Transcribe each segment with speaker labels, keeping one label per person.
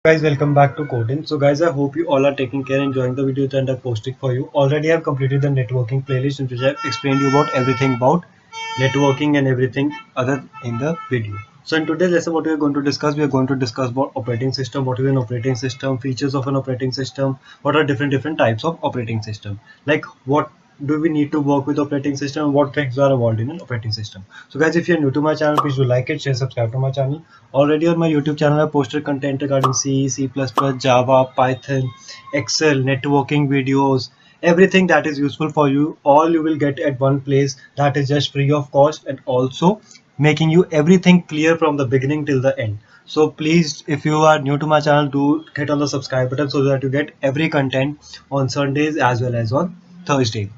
Speaker 1: Guys, welcome back to Coding. So guys, I hope you all are taking care, enjoying the video that I posted for you. Already I've completed the networking playlist in which I've explained you about everything about networking and everything other in the video. So in today's lesson, what we are going to discuss, we are going to discuss about operating system, what is an operating system, features of an operating system, what are different types of operating system, like what do we need to work with operating system, what things are involved in an operating system. So guys, if you're new to my channel, please do like it, share, subscribe to my channel. Already on my YouTube channel I posted content regarding C, Java, Python, Excel, networking videos, everything that is useful for you. All you will get at one place, that is just free of cost, and also making you everything clear from the beginning till the end. So please, if you are new to my channel, do hit on the subscribe button so that you get every content on Sundays as well as on Thursday,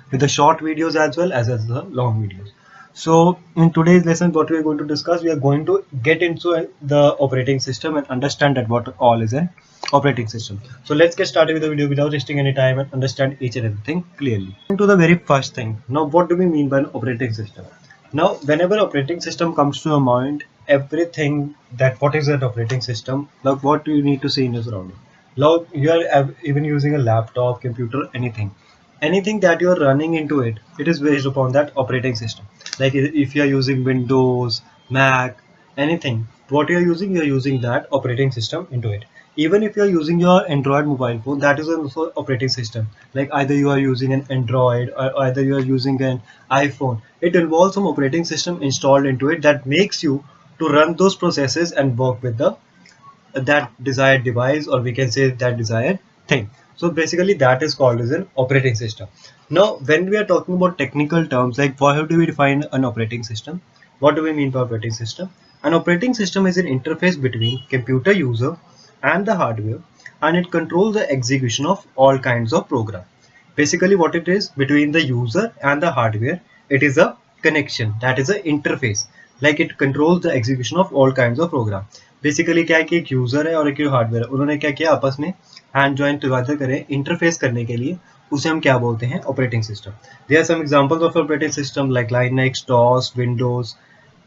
Speaker 1: with the short videos as well as the long videos. So in today's lesson, what we are going to discuss, we are going to get into the operating system and understand that what all is an operating system. So let's get started with the video without wasting any time and understand each and everything clearly. To the very first thing, now what do we mean by an operating system? Now, whenever operating system comes to your mind, everything that what is that operating system, like what do you need to see in your surrounding? Now you are even using a laptop, computer, anything that you're running into it is based upon that operating system. Like if you're using Windows, Mac, anything what you're using that operating system into it. Even if you're using your Android mobile phone, that is also operating system. Like either you are using an Android or either you are using an iPhone, it involves some operating system installed into it that makes you to run those processes and work with the that desired device, or we can say that desired thing. So basically that is called as an operating system. Now when we are talking about technical terms, like how do we define an operating system, what do we mean by operating system? An operating system is an interface between computer user and the hardware, and it controls the execution of all kinds of program. Basically what it is between the user and the hardware, it is a connection, that is an interface. Like it controls the execution of all kinds of program. Basically क्या है कि एक user है और एक hardware है, उन्होंने क्या किया आपस में हैंड ज्वाइन टुगेदर करें इंटरफेस करने के लिए, उसे हम क्या बोलते हैं operating system. There are some examples of operating system like Linux, DOS, Windows,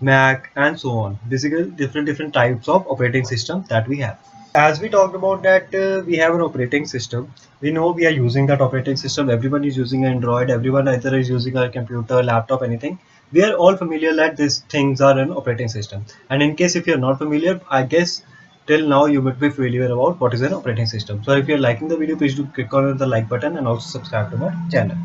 Speaker 1: Mac, and so on. Basically, different types of operating system that we have. As we talked about that, we have an operating system. We know we are using that operating system. Everyone is using Android. Everyone either is using a computer, laptop, anything. We are all familiar that these things are an operating system. And in case if you're not familiar, I guess till now you might be familiar about what is an operating system. So if you're liking the video, please do click on the like button and also subscribe to my channel.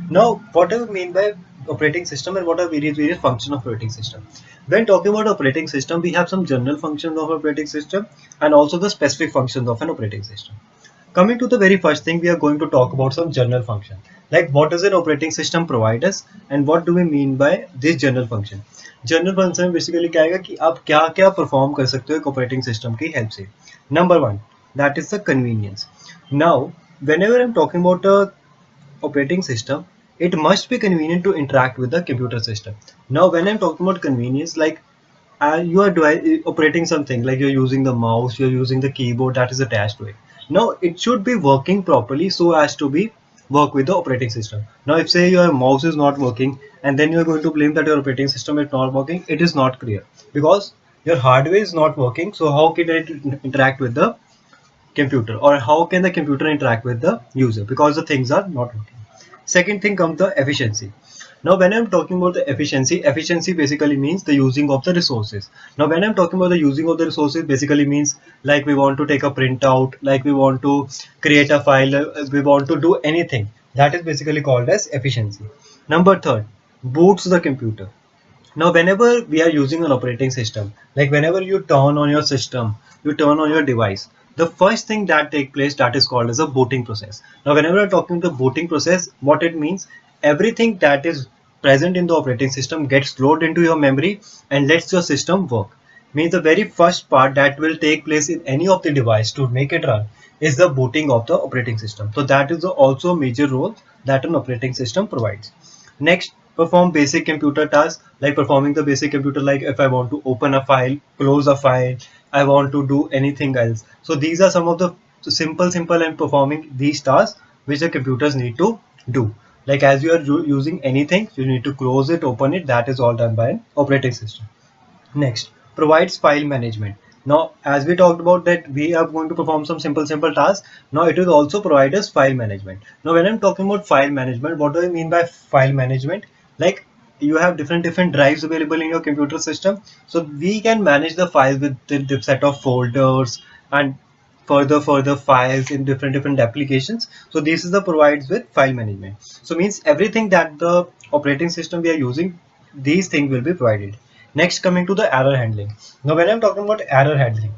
Speaker 1: Now, what do we mean by operating system and what are various functions of operating system? When talking about operating system, we have some general functions of operating system and also the specific functions of an operating system. Coming to the very first thing, we are going to talk about some general function. Like what does an operating system provide us and what do we mean by this general function? General function basically क्या आएगा कि आप क्या क्या perform कर सकते हो एक ऑपरेटिंग सिस्टम की हेल्प से. Number one, that is the convenience. Now whenever I'm talking about a operating system, it must be convenient to interact with the computer system. Now when I'm talking about convenience, like you are operating something, like you're using the mouse, you're using the keyboard that is attached to it. Now it should be working properly so as to be work with the operating system. Now if say your mouse is not working and then you're going to blame that your operating system is not working, it is not clear, because your hardware is not working. So how can it interact with the computer, or how can the computer interact with the user, because the things are not working. Second thing comes the efficiency. Now when I'm talking about the efficiency basically means the using of the resources. Now when I'm talking about the using of the resources, basically means like we want to take a printout, like we want to create a file, we want to do anything, that is basically called as efficiency. Number third, boots the computer. Now whenever we are using an operating system, like whenever you turn on your system, you turn on your device, the first thing that take place, that is called as a booting process. Now whenever I'm talking the booting process, what it means, everything that is present in the operating system gets loaded into your memory and lets your system work. Means the very first part that will take place in any of the device to make it run is the booting of the operating system. So that is also a major role that an operating system provides. Next, perform basic computer tasks, like performing the basic computer, like if I want to open a file, close a file, I want to do anything else. So these are some of the simple and performing these tasks which the computers need to do. Like as you are using anything, you need to close it, open it, that is all done by an operating system. Next, provides file management. Now, as we talked about that we are going to perform some simple tasks. Now it will also provide us file management. Now when I'm talking about file management, what do I mean by file management? Like you have different drives available in your computer system, so we can manage the files with the set of folders and further files in different applications. So this is the provides with file management. So means everything that the operating system we are using, these things will be provided. Next, coming to the error handling. Now when I'm talking about error handling,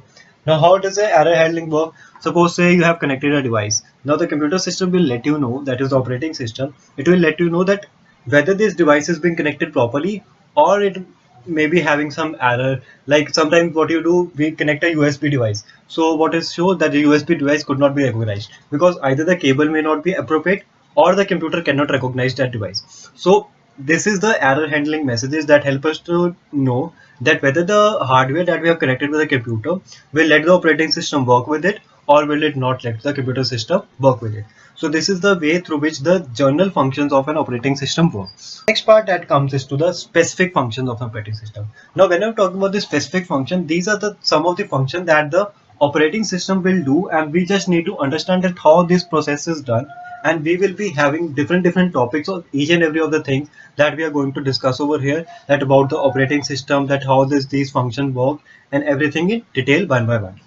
Speaker 1: now how does the error handling work? Suppose say you have connected a device. Now the computer system will let you know, that is the operating system, it will let you know that whether this device is being connected properly or it may be having some error. Like sometimes what you do, we connect a USB device. So what is shown that the USB device could not be recognized because either the cable may not be appropriate or the computer cannot recognize that device. So this is the error handling messages that help us to know that whether the hardware that we have connected with the computer will let the operating system work with it or will it not let the computer system work with it. So this is the way through which the general functions of an operating system work. Next part that comes is to the specific functions of an operating system. Now when I'm talking about the specific function, these are the some of the functions that the operating system will do, and we just need to understand that how this process is done. And we will be having different topics on each and every of the things that we are going to discuss over here, that about the operating system, that how these functions work, and everything in detail one by one.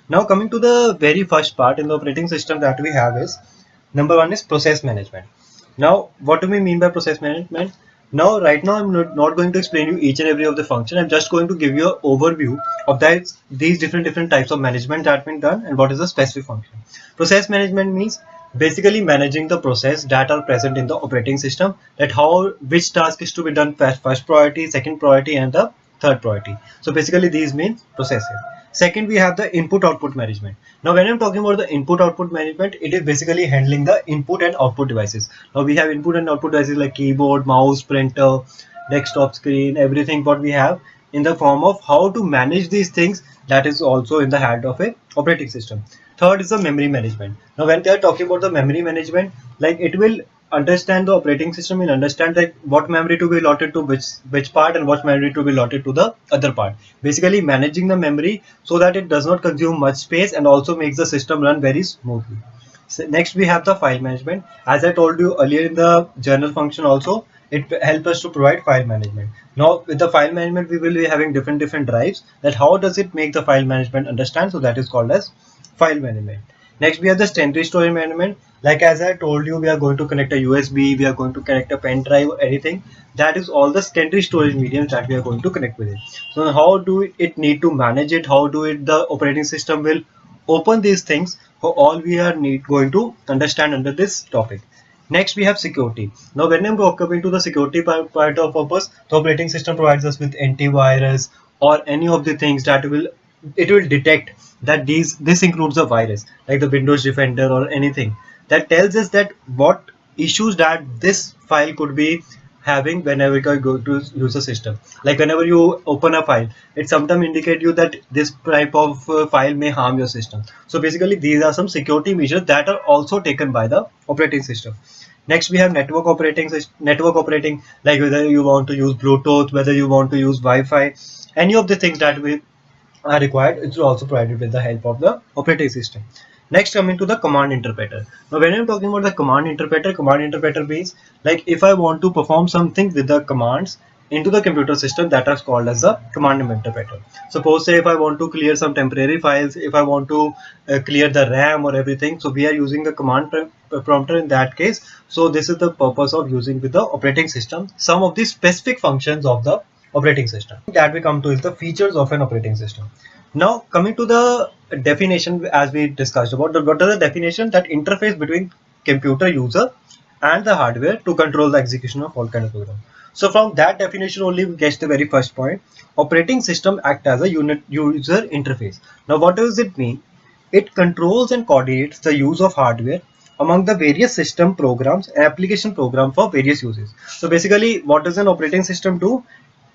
Speaker 1: Now coming to the very first part in the operating system that we have is, number one is process management. Now what do we mean by process management? Now right now I'm not going to explain you each and every of the function. I'm just going to give you an overview of that these different types of management that have been done and what is the specific function. Process management means basically managing the process that are present in the operating system, that how which task is to be done first priority, second priority, and the third priority. So basically these mean processing. Second, we have the input output management. Now when I'm talking about the input output management, it is basically handling the input and output devices. Now we have input and output devices like keyboard, mouse, printer, desktop screen, everything what we have in the form of how to manage these things, that is also in the hand of a operating system. Third is the memory management. Now when they are talking about the memory management, like it will understand, the operating system will understand that what memory to be allotted to which part and what memory to be allotted to the other part, basically managing the memory so that it does not consume much space and also makes the system run very smoothly. So next we have the file management. As I told you earlier in the journal function also, it helps us to provide file management. Now with the file management, we will be having different drives, that how does it make the file management understand, so that is called as file management. Next we have the secondary storage management. Like as I told you, we are going to connect a USB, we are going to connect a pen drive or anything, that is all the secondary storage mediums that we are going to connect with it. So how do it need to manage it, how do it the operating system will open these things, for all we are going to understand under this topic. Next we have security. Now when I'm coming to the security part of purpose, the operating system provides us with antivirus or any of the things that will, it will detect that this includes a virus like the Windows Defender or anything that tells us that what issues that this file could be having whenever you go to use a system. Like whenever you open a file, it sometimes indicate you that this type of file may harm your system. So basically these are some security measures that are also taken by the operating system. Next we have network operating, like whether you want to use Bluetooth, whether you want to use Wi-Fi, any of the things that we are required, it is also provided with the help of the operating system. Next, coming to the command interpreter. Now when I'm talking about the command interpreter means, like if I want to perform something with the commands into the computer system, that is called as the command interpreter. Suppose say if I want to clear some temporary files, if I want to clear the RAM or everything, so we are using the command prompter in that case. So this is the purpose of using with the operating system some of the specific functions of the operating system. That we come to is the features of an operating system. Now coming to the definition, as we discussed about what are the definition, that interface between computer user and the hardware to control the execution of all kind of program. So from that definition only we get the very first point. Operating system act as a unit user interface. Now what does it mean? It controls and coordinates the use of hardware among the various system programs and application program for various uses. So basically what does an operating system do?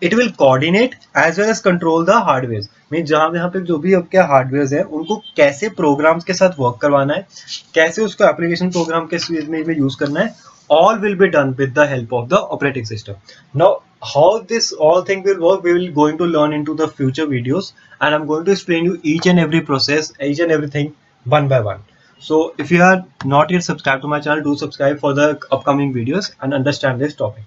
Speaker 1: It will coordinate as well as control the hardware. Mean जहाँ यहाँ पे जो भी आपके hardware है उनको कैसे programmes के साथ वर्क करवाना है, कैसे उसको एप्लीकेशन प्रोग्राम के में यूज करना है, all will be done with the help of the operating system. Now how this all thing will work, we will going to learn into the future videos, and I'm going to explain you each and every process, each and everything one by one. So if you are not yet subscribed to my channel, do subscribe for the upcoming videos and understand this topic.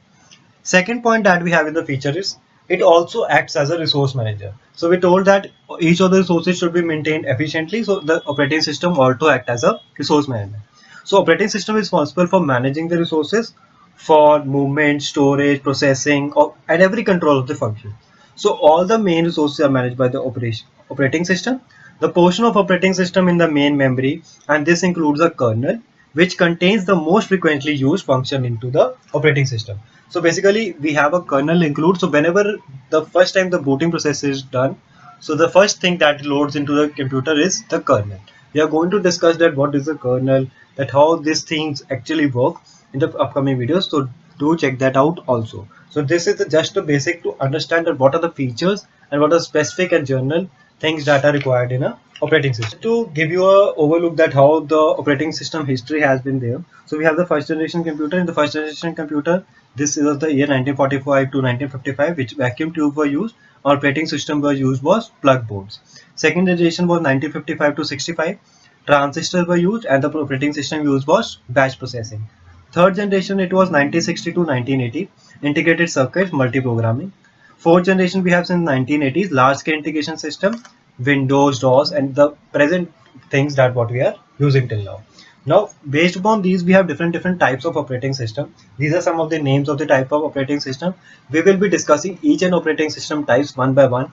Speaker 1: Second point that we have in the feature is it also acts as a resource manager. So we told that each of the resources should be maintained efficiently. So the operating system also act as a resource manager. So operating system is responsible for managing the resources for movement, storage, processing, and every control of the function. So all the main resources are managed by the operating system. The portion of operating system in the main memory, and this includes a kernel, which contains the most frequently used function into the operating system. So basically, we have a kernel include. So whenever the first time the booting process is done, so the first thing that loads into the computer is the kernel. We are going to discuss that what is the kernel, that how these things actually work in the upcoming videos. So do check that out also. So this is just a basic to understand that what are the features and what are specific and general things that are required in a operating system. To give you a overlook that how the operating system history has been there. So we have the first generation computer. In the first generation computer, this is the year 1945 to 1955, which vacuum tube were used. Operating system were used was plug boards. Second generation was 1955 to 65. Transistors were used and the operating system used was batch processing. Third generation it was 1960 to 1980. Integrated circuits, multi-programming. Fourth generation we have since 1980s, large scale integration system, Windows, DOS, and the present things that what we are using till now. Now, based upon these, we have different types of operating system. These are some of the names of the type of operating system. We will be discussing each and operating system types one by one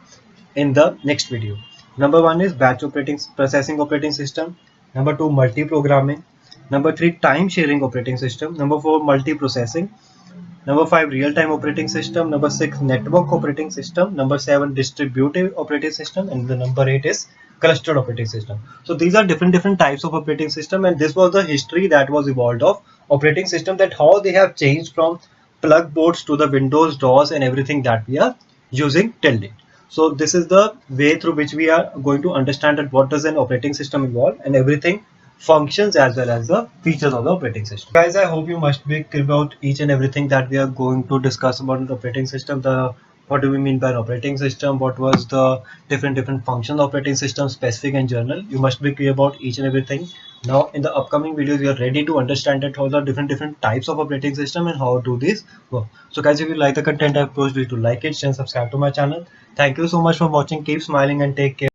Speaker 1: in the next video. Number one is batch operating processing operating system. Number two, multi-programming. Number three, time sharing operating system. Number four, multi-processing. Number 5, real-time operating system. Number 6, network operating system. Number 7, distributed operating system. And the number 8 is clustered operating system. So these are different types of operating system, and this was the history that was evolved of operating system, that how they have changed from plug boards to the Windows, DOS, and everything that we are using till date. So this is the way through which we are going to understand that what does an operating system involve and everything functions as well as the features of the operating system. Guys, I hope you must be clear about each and everything that we are going to discuss about the operating system. The what do we mean by an operating system? What was the different functions of operating system, specific and general? You must be clear about each and everything. Now, in the upcoming videos, we are ready to understand that how the different types of operating system and how do these work. So, guys, if you like the content I post, please do like it, share, and subscribe to my channel. Thank you so much for watching. Keep smiling and take care.